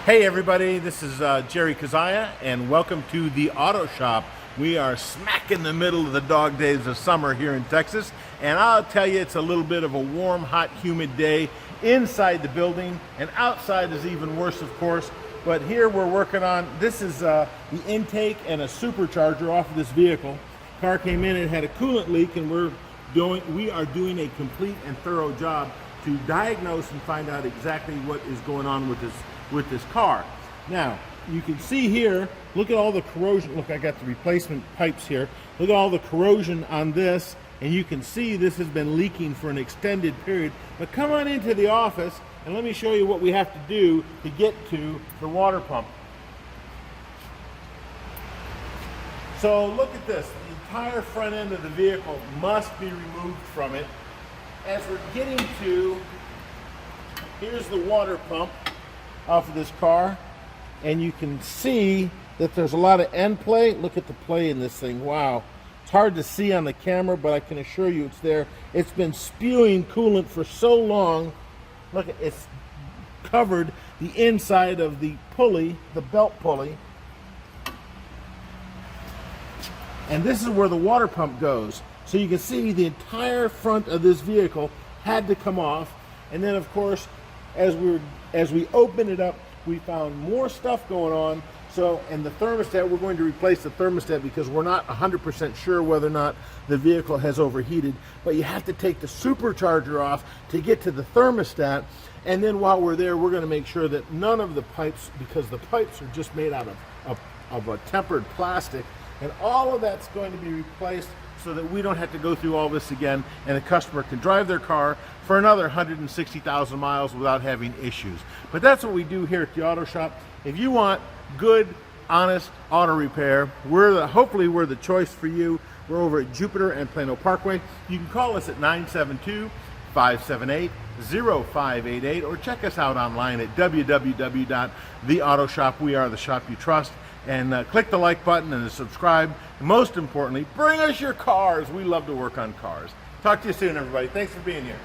Hey everybody, this is Jerry Kezhaya and welcome to the Auto Shop. We are smack in the middle of the dog days of summer here in Texas, and I'll tell you it's a little bit of a warm, hot, humid day inside the building, and outside is even worse of course. But here we're working on, this is the intake and a supercharger off of this vehicle. Car came in and had a coolant leak, and we are doing a complete and thorough job to diagnose and find out exactly what is going on with this car. Now, you can see here, look at all the corrosion. Look, I got the replacement pipes here. Look at all the corrosion on this, and you can see this has been leaking for an extended period. But come on into the office, and let me show you what we have to do to get to the water pump. So look at this. The entire front end of the vehicle must be removed from it. As we're getting to, here's the water pump off of this car, and you can see that there's a lot of end play. Look at the play in this thing. Wow, it's hard to see on the camera, but I can assure you it's there. It's been spewing coolant for so long. Look, it's covered the inside of the pulley, the belt pulley, and this is where the water pump goes. So you can see the entire front of this vehicle had to come off, and then of course as we open it up, we found more stuff going on. So, and the thermostat, we're going to replace the thermostat because we're not 100% sure whether or not the vehicle has overheated. But you have to take the supercharger off to get to the thermostat. And then while we're there, we're going to make sure that none of the pipes, because the pipes are just made out of a tempered plastic, and all of that's going to be replaced so that we don't have to go through all this again, and the customer can drive their car for another 160,000 miles without having issues. But that's what we do here at the Auto Shop. If you want good, honest auto repair, hopefully we're the choice for you. We're over at Jupiter and Plano Parkway. You can call us at 972-578-0588 or check us out online at www.theautoshop. We are the shop you trust. And click the like button and subscribe. Most importantly, bring us your cars. We love to work on cars. Talk to you soon, everybody. Thanks for being here.